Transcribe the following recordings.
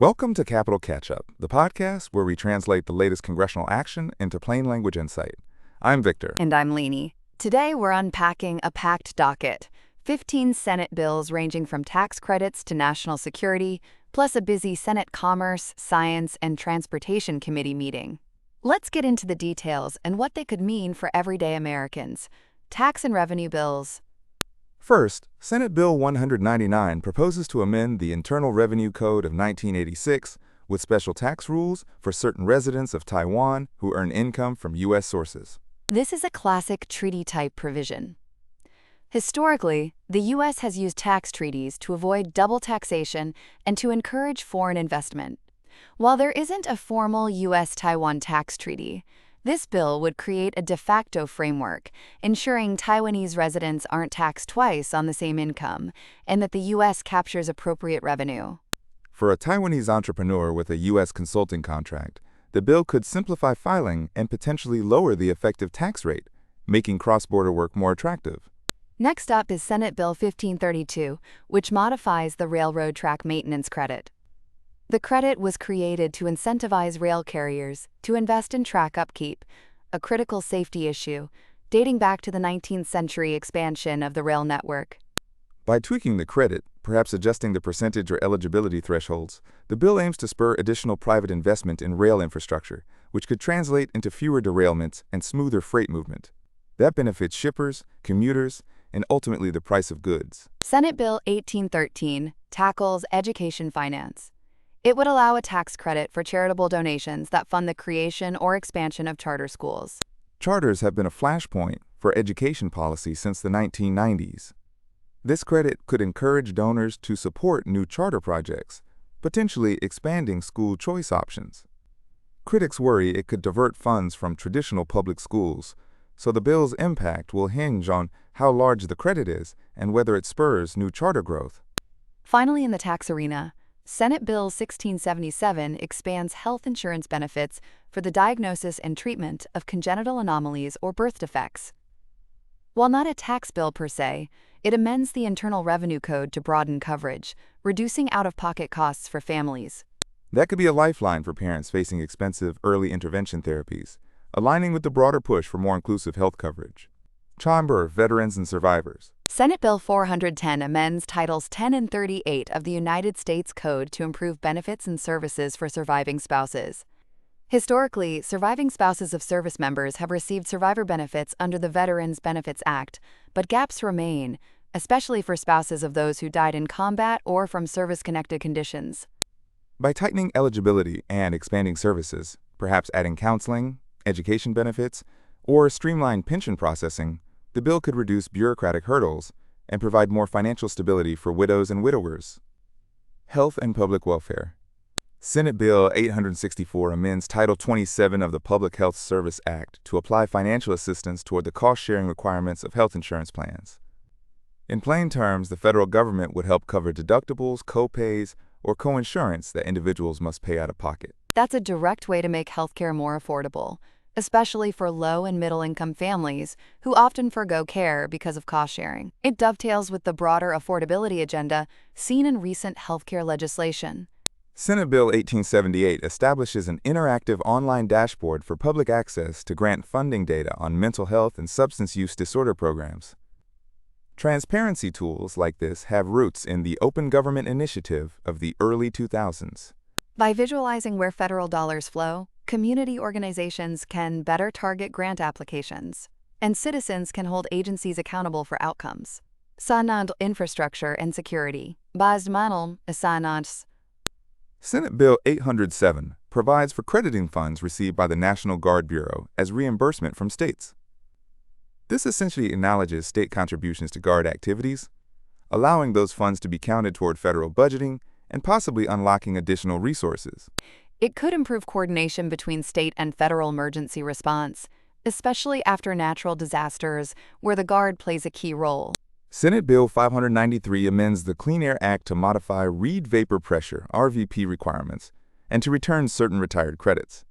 Welcome to Capital Catch-Up, the podcast where we translate the latest congressional action into plain language insight. I'm Victor. And I'm Leanie. Today we're unpacking a packed docket. 15 Senate bills ranging from tax credits to national security, plus a busy Senate Commerce, Science, and Transportation Committee meeting. Let's get into the details and what they could mean for everyday Americans. Tax and revenue bills. First, Senate Bill 199 proposes to amend the Internal Revenue Code of 1986 with special tax rules for certain residents of Taiwan who earn income from U.S. sources. This is a classic treaty-type provision. Historically, the U.S. has used tax treaties to avoid double taxation and to encourage foreign investment. While there isn't a formal U.S.-Taiwan tax treaty, this bill would create a de facto framework, ensuring Taiwanese residents aren't taxed twice on the same income, and that the U.S. captures appropriate revenue. For a Taiwanese entrepreneur with a U.S. consulting contract, the bill could simplify filing and potentially lower the effective tax rate, making cross-border work more attractive. Next up is Senate Bill 1532, which modifies the railroad track maintenance credit. The credit was created to incentivize rail carriers to invest in track upkeep, a critical safety issue dating back to the 19th century expansion of the rail network. By tweaking the credit, perhaps adjusting the percentage or eligibility thresholds, the bill aims to spur additional private investment in rail infrastructure, which could translate into fewer derailments and smoother freight movement. That benefits shippers, commuters, and ultimately the price of goods. Senate Bill 1813 tackles education finance. It would allow a tax credit for charitable donations that fund the creation or expansion of charter schools. Charters have been a flashpoint for education policy since the 1990s. This credit could encourage donors to support new charter projects, potentially expanding school choice options. Critics worry it could divert funds from traditional public schools, so the bill's impact will hinge on how large the credit is and whether it spurs new charter growth. Finally, in the tax arena, Senate Bill 1677 expands health insurance benefits for the diagnosis and treatment of congenital anomalies or birth defects. While not a tax bill per se, it amends the Internal Revenue Code to broaden coverage, reducing out-of-pocket costs for families. That could be a lifeline for parents facing expensive early intervention therapies, aligning with the broader push for more inclusive health coverage. Chamber of Veterans and Survivors. Senate Bill 410 amends Titles 10 and 38 of the United States Code to improve benefits and services for surviving spouses. Historically, surviving spouses of service members have received survivor benefits under the Veterans Benefits Act, but gaps remain, especially for spouses of those who died in combat or from service-connected conditions. By tightening eligibility and expanding services, perhaps adding counseling, education benefits, or streamlined pension processing, the bill could reduce bureaucratic hurdles and provide more financial stability for widows and widowers. Health and Public Welfare. Senate Bill 864 amends Title 27 of the Public Health Service Act to apply financial assistance toward the cost-sharing requirements of health insurance plans. In plain terms, the federal government would help cover deductibles, co-pays, or co-insurance that individuals must pay out of pocket. That's a direct way to make healthcare more affordable, especially for low- and middle-income families who often forgo care because of cost-sharing. It dovetails with the broader affordability agenda seen in recent healthcare legislation. Senate Bill 1878 establishes an interactive online dashboard for public access to grant funding data on mental health and substance use disorder programs. Transparency tools like this have roots in the Open Government Initiative of the early 2000s. By visualizing where federal dollars flow, community organizations can better target grant applications, and citizens can hold agencies accountable for outcomes. Sanad infrastructure and security. Bazmanal Sanad. Senate Bill 807 provides for crediting funds received by the National Guard Bureau as reimbursement from states. This essentially acknowledges state contributions to Guard activities, allowing those funds to be counted toward federal budgeting and possibly unlocking additional resources. It could improve coordination between state and federal emergency response, especially after natural disasters, where the Guard plays a key role. Senate Bill 593 amends the Clean Air Act to modify Reed vapor pressure (RVP) requirements and to return certain retired credits.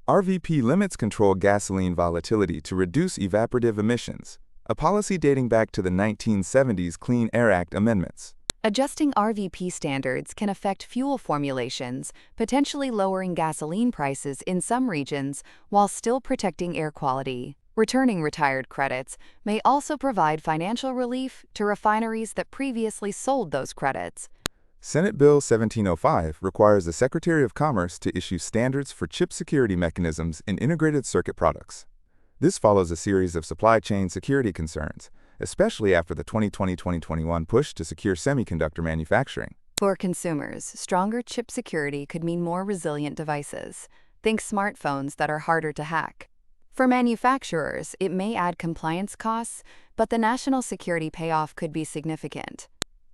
RVP limits controlled gasoline volatility to reduce evaporative emissions, a policy dating back to the 1970s Clean Air Act amendments. Adjusting RVP standards can affect fuel formulations, potentially lowering gasoline prices in some regions while still protecting air quality. Returning retired credits may also provide financial relief to refineries that previously sold those credits. Senate Bill 1705 requires the Secretary of Commerce to issue standards for chip security mechanisms in integrated circuit products. This follows a series of supply chain security concerns, especially after the 2020-2021 push to secure semiconductor manufacturing. For consumers, stronger chip security could mean more resilient devices. Think smartphones that are harder to hack. For manufacturers, it may add compliance costs, but the national security payoff could be significant.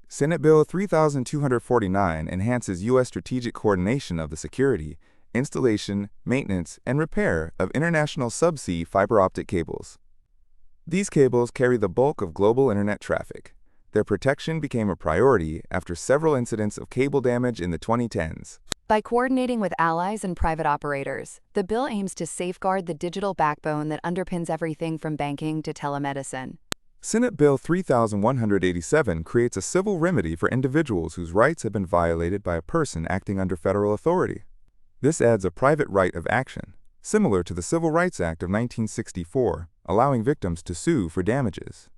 Senate Bill 3249 enhances U.S. strategic coordination of the security, installation, maintenance, and repair of international subsea fiber optic cables. These cables carry the bulk of global internet traffic. Their protection became a priority after several incidents of cable damage in the 2010s. By coordinating with allies and private operators, the bill aims to safeguard the digital backbone that underpins everything from banking to telemedicine. Senate Bill 3187 creates a civil remedy for individuals whose rights have been violated by a person acting under federal authority. This adds a private right of action, similar to the Civil Rights Act of 1964, allowing victims to sue for damages.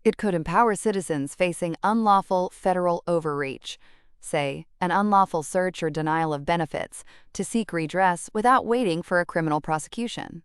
It could empower citizens facing unlawful federal overreach, say, an unlawful search or denial of benefits, to seek redress without waiting for a criminal prosecution.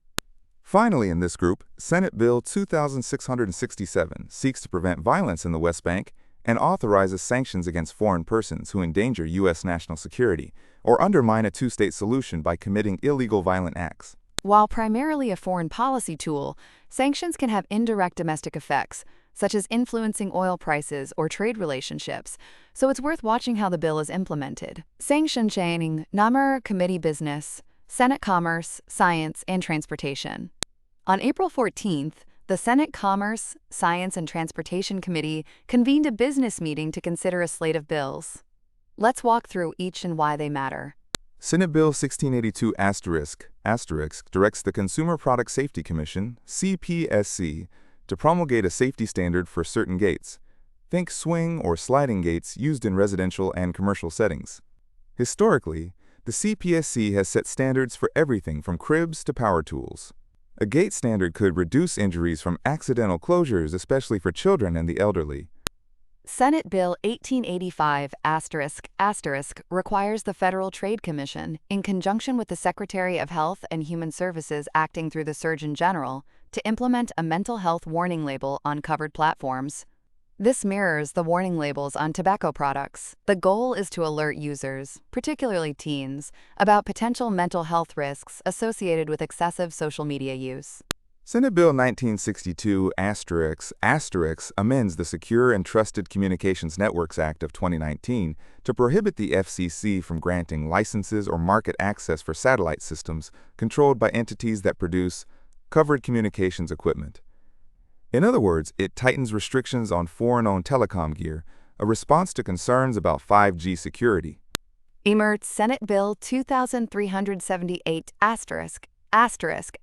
Finally, in this group, Senate Bill 2667 seeks to prevent violence in the West Bank and authorizes sanctions against foreign persons who endanger U.S. national security or undermine a two-state solution by committing illegal violent acts. While primarily a foreign policy tool, sanctions can have indirect domestic effects, such as influencing oil prices or trade relationships, so it's worth watching how the bill is implemented. Sanction chaining, Namur Committee Business, Senate Commerce, Science, and Transportation. On April 14th, the Senate Commerce, Science, and Transportation Committee convened a business meeting to consider a slate of bills. Let's walk through each and why they matter. Senate Bill 1682 directs the Consumer Product Safety Commission, CPSC, to promulgate a safety standard for certain gates. Think swing or sliding gates used in residential and commercial settings. Historically, the CPSC has set standards for everything from cribs to power tools. A gate standard could reduce injuries from accidental closures, especially for children and the elderly. Senate Bill 1885 requires the Federal Trade Commission, in conjunction with the Secretary of Health and Human Services acting through the Surgeon General, to implement a mental health warning label on covered platforms. This mirrors the warning labels on tobacco products. The goal is to alert users, particularly teens, about potential mental health risks associated with excessive social media use. Senate Bill 1962 amends the Secure and Trusted Communications Networks Act of 2019 to prohibit the FCC from granting licenses or market access for satellite systems controlled by entities that produce covered communications equipment. In other words, it tightens restrictions on foreign-owned telecom gear, a response to concerns about 5G security. Senate Bill 2378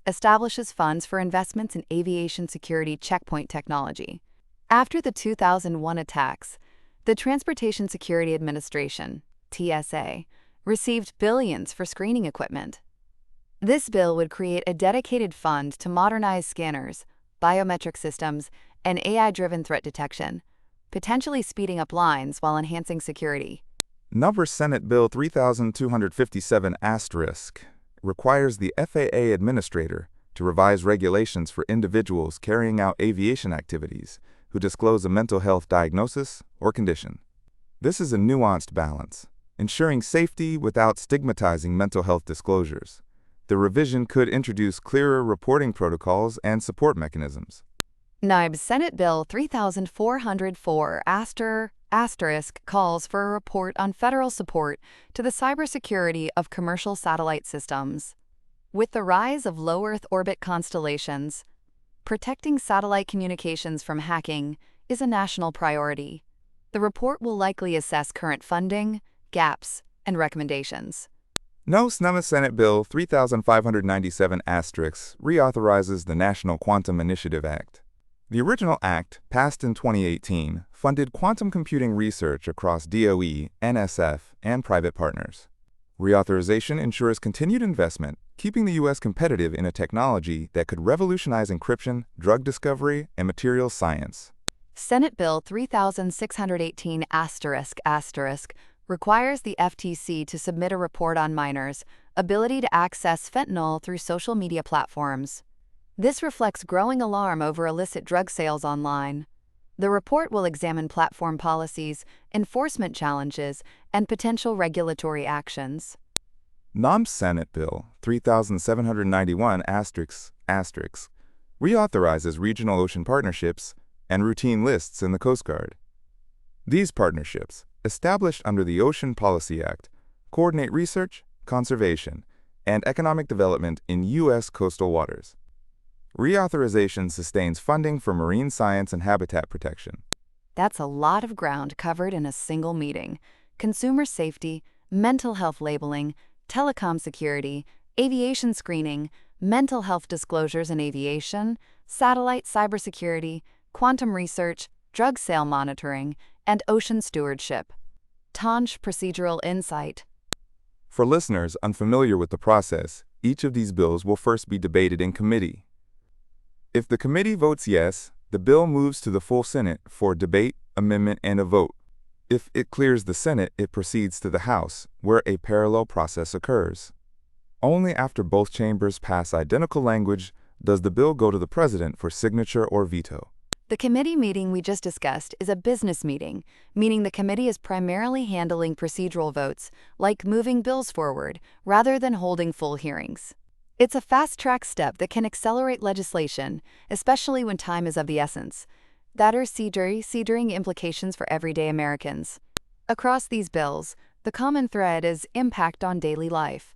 establishes funds for investments in aviation security checkpoint technology. After the 2001 attacks, the Transportation Security Administration, TSA, received billions for screening equipment. This bill would create a dedicated fund to modernize scanners, biometric systems, and AI-driven threat detection, potentially speeding up lines while enhancing security. Number Senate Bill 3257 requires the FAA administrator to revise regulations for individuals carrying out aviation activities who disclose a mental health diagnosis or condition. This is a nuanced balance, ensuring safety without stigmatizing mental health disclosures. The revision could introduce clearer reporting protocols and support mechanisms. Senate Bill 3404 calls for a report on federal support to the cybersecurity of commercial satellite systems. With the rise of low Earth orbit constellations, protecting satellite communications from hacking is a national priority. The report will likely assess current funding, gaps, and recommendations. Senate Bill 3597 reauthorizes the National Quantum Initiative Act. The original act, passed in 2018, funded quantum computing research across DOE, NSF, and private partners. Reauthorization ensures continued investment, keeping the U.S. competitive in a technology that could revolutionize encryption, drug discovery, and materials science. Senate Bill 3618 requires the FTC to submit a report on minors' ability to access fentanyl through social media platforms. This reflects growing alarm over illicit drug sales online. The report will examine platform policies, enforcement challenges, and potential regulatory actions. NOM's Senate Bill 3791 reauthorizes regional ocean partnerships and routine lists in the Coast Guard. These partnerships, established under the Ocean Policy Act, coordinate research, conservation, and economic development in U.S. coastal waters. Reauthorization sustains funding for marine science and habitat protection. That's a lot of ground covered in a single meeting. Consumer safety, mental health labeling, telecom security, aviation screening, mental health disclosures in aviation, satellite cybersecurity, quantum research, drug sale monitoring, and ocean stewardship. TANJ procedural insight. For listeners unfamiliar with the process, each of these bills will first be debated in committee. If the committee votes yes, the bill moves to the full Senate for debate, amendment, and a vote. If it clears the Senate, it proceeds to the House, where a parallel process occurs. Only after both chambers pass identical language does the bill go to the President for signature or veto. The committee meeting we just discussed is a business meeting, meaning the committee is primarily handling procedural votes, like moving bills forward, rather than holding full hearings. It's a fast-track step that can accelerate legislation, especially when time is of the essence. That are considering implications for everyday Americans. Across these bills, the common thread is impact on daily life.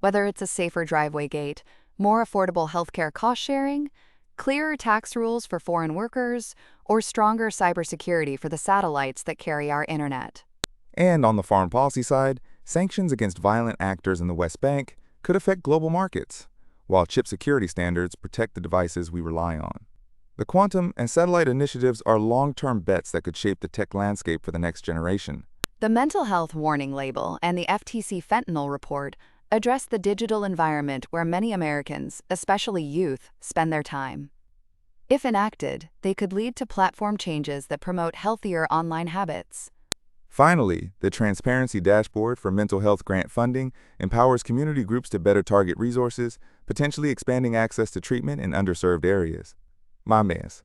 Whether it's a safer driveway gate, more affordable healthcare cost-sharing, clearer tax rules for foreign workers, or stronger cybersecurity for the satellites that carry our internet. And on the foreign policy side, sanctions against violent actors in the West Bank could affect global markets, while chip security standards protect the devices we rely on. The quantum and satellite initiatives are long-term bets that could shape the tech landscape for the next generation. The mental health warning label and the FTC fentanyl report address the digital environment where many Americans, especially youth, spend their time. If enacted, they could lead to platform changes that promote healthier online habits. Finally, the Transparency Dashboard for Mental Health Grant Funding empowers community groups to better target resources, potentially expanding access to treatment in underserved areas. Maminus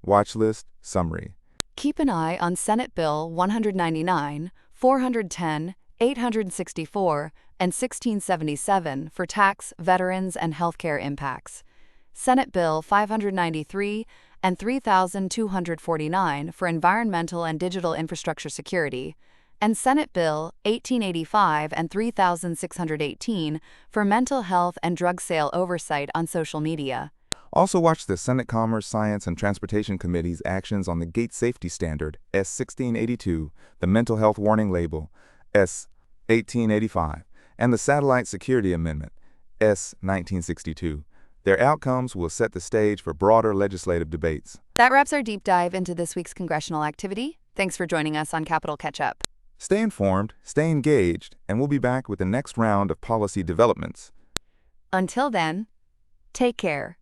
Watch List Summary. Keep an eye on Senate Bill 199, 410, 864, and 1677 for tax, veterans, and healthcare impacts. Senate Bill 593 and 3249 for environmental and digital infrastructure security, and Senate Bill 1885 and 3618 for mental health and drug sale oversight on social media. Also watch the Senate Commerce, Science, and Transportation Committee's actions on the Gate Safety Standard, S1682, the Mental Health Warning Label, S1885, and the Satellite Security Amendment, S1962. Their outcomes will set the stage for broader legislative debates. That wraps our deep dive into this week's congressional activity. Thanks for joining us on Capitol Catch-Up. Stay informed, stay engaged, and we'll be back with the next round of policy developments. Until then, take care.